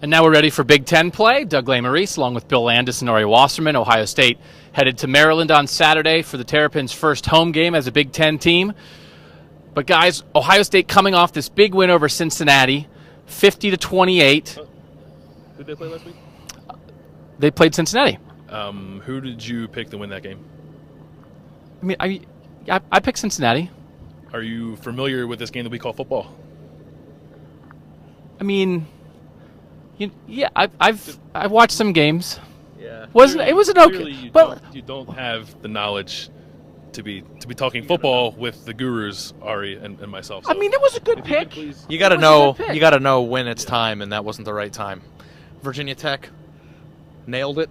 And now we're ready for Big Ten play. Doug Lesmerises, along with Bill Landis and Ari Wasserman, Ohio State, headed to Maryland on Saturday for the Terrapins' first home game as a Big Ten team. But guys, Ohio State coming off this big win over Cincinnati, 50-28. Who did they play last week? They played Cincinnati. Who did you pick to win that game? I mean, I picked Cincinnati. Are you familiar with this game that we call football? I mean, yeah, I've watched some games. Yeah, it was an okay, but you don't have the knowledge to be talking football with the gurus, Ari and myself. So I mean, it was a good pick. You got to know. You got to know when it's time, and that wasn't the right time. Virginia Tech nailed it.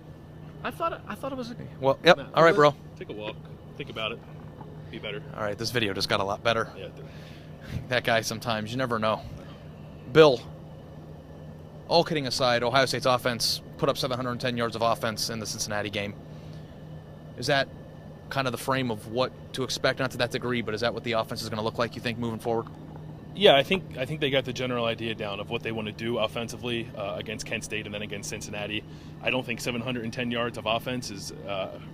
I thought it was. Well, yep. All right, bro. Take a walk. Think about it. Be better. All right, this video just got a lot better. Yeah. That guy. Sometimes you never know. Bill. All kidding aside, Ohio State's offense put up 710 yards of offense in the Cincinnati game. Is that kind of the frame of what to expect? Not to that degree, but is that what the offense is going to look like, you think, moving forward? Yeah, I think they got the general idea down of what they want to do offensively against Kent State and then against Cincinnati. I don't think 710 yards of offense is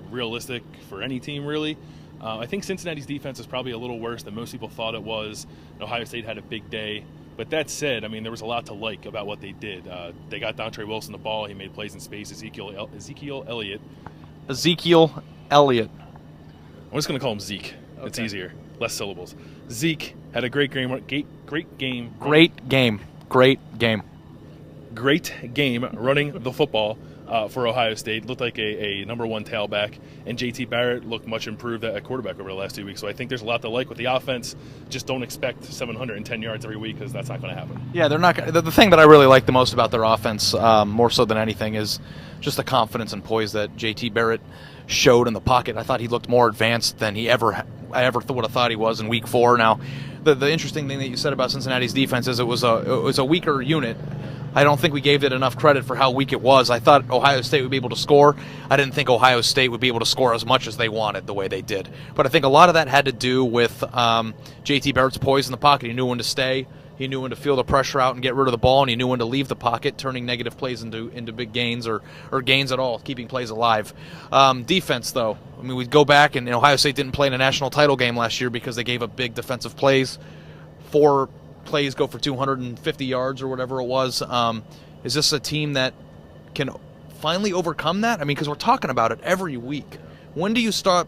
realistic for any team, really. I think Cincinnati's defense is probably a little worse than most people thought it was. Ohio State had a big day. But that said, I mean, there was a lot to like about what they did. They got Dontre Wilson the ball. He made plays in space. Ezekiel Elliott. Ezekiel Elliott. I'm just going to call him Zeke. Okay. It's easier. Less syllables. Zeke had a great game. Great game running the football for Ohio State. Looked like a number one tailback. And JT Barrett looked much improved at quarterback over the last 2 weeks. So I think there's a lot to like with the offense. Just don't expect 710 yards every week because that's not going to happen. Yeah, they're not. The thing that I really like the most about their offense, more so than anything, is just the confidence and poise that JT Barrett showed in the pocket. I thought he looked more advanced than I ever would have thought he was in Week 4. Now, the interesting thing that you said about Cincinnati's defense is it was a weaker unit. I don't think we gave it enough credit for how weak it was. I thought Ohio State would be able to score. I didn't think Ohio State would be able to score as much as they wanted the way they did. But I think a lot of that had to do with JT Barrett's poise in the pocket. He knew when to stay. He knew when to feel the pressure out and get rid of the ball, and he knew when to leave the pocket, turning negative plays into big gains or gains at all, keeping plays alive. Defense, though, I mean, we go back, and Ohio State didn't play in a national title game last year because they gave up big defensive plays. 4 plays go for 250 yards or whatever it was. Is this a team that can finally overcome that? I mean, because we're talking about it every week. When do you start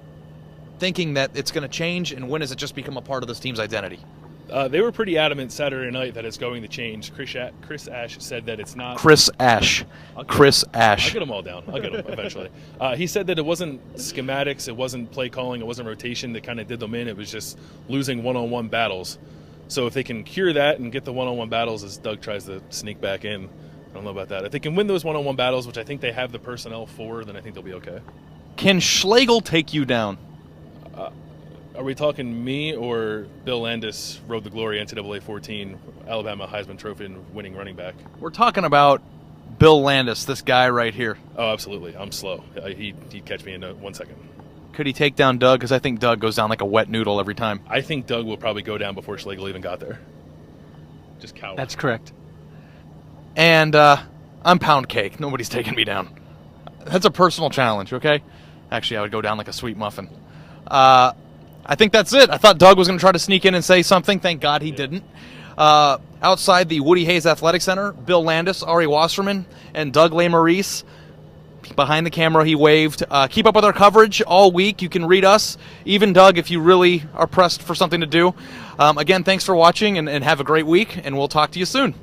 thinking that it's going to change, and when does it just become a part of this team's identity? They were pretty adamant Saturday night that it's going to change. Chris Ash said that it's not. Chris Ash. I'll get them all down. I'll get them eventually. He said that it wasn't schematics, it wasn't play calling, it wasn't rotation that kind of did them in. It was just losing one-on-one battles. So if they can cure that and get the one-on-one battles as Doug tries to sneak back in, I don't know about that. If they can win those one-on-one battles, which I think they have the personnel for, then I think they'll be okay. Can Schlegel take you down? Are we talking me or Bill Landis, Road to Glory, NCAA 14, Alabama Heisman Trophy winning running back? We're talking about Bill Landis, this guy right here. Oh, absolutely. I'm slow. He'd catch me in 1 second. Could he take down Doug? Because I think Doug goes down like a wet noodle every time. I think Doug will probably go down before Schlegel even got there. Just coward. That's correct. And I'm pound cake. Nobody's taking me down. That's a personal challenge, okay? Actually, I would go down like a sweet muffin. I think that's it. I thought Doug was going to try to sneak in and say something. Thank God he didn't. Outside the Woody Hayes Athletic Center, Bill Landis, Ari Wasserman, and Doug Lesmerises. Behind the camera, he waved. Keep up with our coverage all week. You can read us, even Doug, if you really are pressed for something to do. Again, thanks for watching, and have a great week, and we'll talk to you soon.